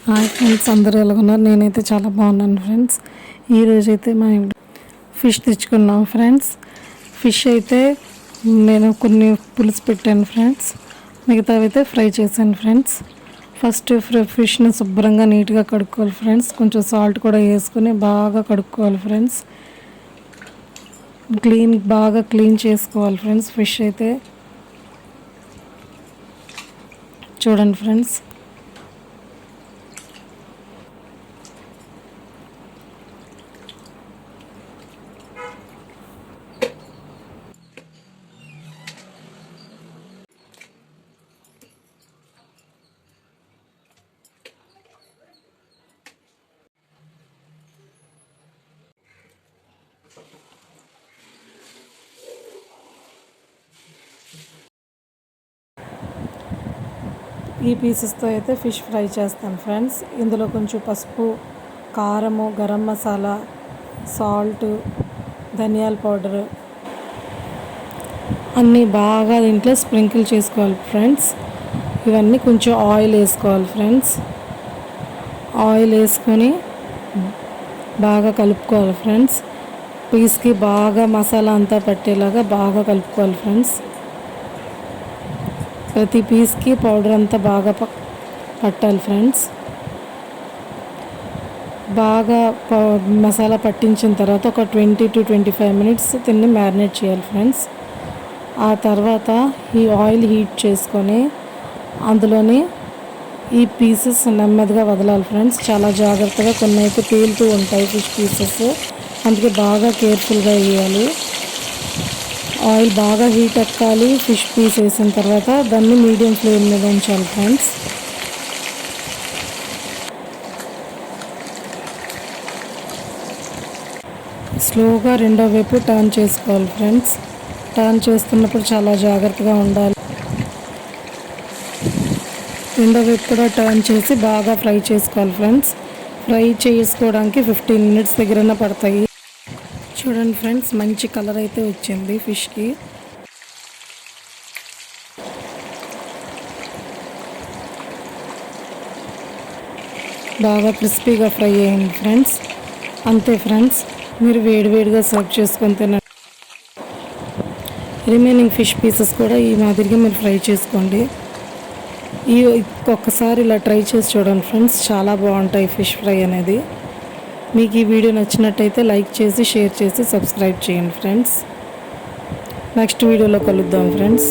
Hi friends, అందరూ ఎలా ఉన్నారు? నేనైతే చాలా బాగున్నాను ఫ్రెండ్స్. ఈరోజైతే మా ఇంట్లో ఫిష్ తెచ్చుకున్నాం ఫ్రెండ్స్. ఫిష్ అయితే నేను కొన్ని పులుసు పెట్టాను ఫ్రెండ్స్, మిగతావి అయితే ఫ్రై చేశాను ఫ్రెండ్స్. ఫస్ట్ ఫిష్ని శుభ్రంగా నీట్గా కడుక్కోవాలి ఫ్రెండ్స్. కొంచెం సాల్ట్ కూడా వేసుకొని బాగా కడుక్కోవాలి ఫ్రెండ్స్. బాగా క్లీన్ చేసుకోవాలి ఫ్రెండ్స్. ఫిష్ అయితే చూడండి ఫ్రెండ్స్, ఈ పీసెస్తో అయితే ఫిష్ ఫ్రై చేస్తాను ఫ్రెండ్స్. ఇందులో కొంచెం పసుపు, కారము, గరం మసాలా, సాల్ట్, ధనియాల పౌడరు అన్నీ బాగా దీంట్లో స్ప్రింకిల్ చేసుకోవాలి ఫ్రెండ్స్. ఇవన్నీ కొంచెం ఆయిల్ వేసుకోవాలి ఫ్రెండ్స్. ఆయిల్ వేసుకొని బాగా కలుపుకోవాలి ఫ్రెండ్స్. పీస్కి బాగా మసాలా అంతా పట్టేలాగా బాగా కలుపుకోవాలి ఫ్రెండ్స్. ప్రతి పీస్కి పౌడర్ అంతా బాగా పట్టాలి ఫ్రెండ్స్. బాగా మసాలా పట్టించిన తర్వాత ఒక 20 to 25 మినిట్స్ దీన్ని మ్యారినేట్ చేయాలి ఫ్రెండ్స్. ఆ తర్వాత ఈ ఆయిల్ హీట్ చేసుకొని అందులోని ఈ పీసెస్ నెమ్మదిగా వదలాలి ఫ్రెండ్స్. చాలా జాగ్రత్తగా, కొన్ని అయితే పేలుతూ ఉంటాయి ఫిష్ పీసెస్, అందుకే బాగా కేర్ఫుల్గా వేయాలి. ఆయిల్ బాగా హీట్ ఎక్కాలి. ఫిష్ పీస్ వేసిన తర్వాత దాన్ని మీడియం ఫ్లేమ్ మీద ఉంచాలి ఫ్రెండ్స్. స్లోగా రెండో వైపు టర్న్ చేసుకోవాలి ఫ్రెండ్స్. టర్న్ చేస్తున్నప్పుడు చాలా జాగ్రత్తగా ఉండాలి. రెండో వైపు కూడా టర్న్ చేసి బాగా ఫ్రై చేసుకోవాలి ఫ్రెండ్స్. ఫ్రై చేసుకోవడానికి 15 మినిట్స్ దగ్గరనే పడతాయి. చూడండి ఫ్రెండ్స్, మంచి కలర్ అయితే వచ్చింది ఫిష్కి. బాగా క్రిస్పీగా ఫ్రై అయ్యింది ఫ్రెండ్స్. అంతే ఫ్రెండ్స్, మీరు వేడివేడిగా సర్వ్ చేసుకొని తినండి. రిమైనింగ్ ఫిష్ పీసెస్ కూడా ఈ మాదిరిగా మీరు ఫ్రై చేసుకోండి. ఒక్కసారి ఇలా ట్రై చేసి చూడండి ఫ్రెండ్స్, చాలా బాగుంటాయి ఫిష్ ఫ్రై అనేది. మీకు ఈ వీడియో నచ్చినట్టయితే లైక్ చేసి, షేర్ చేసి, సబ్స్క్రైబ్ చేయండి ఫ్రెండ్స్. నెక్స్ట్ వీడియోలో కలుద్దాం ఫ్రెండ్స్.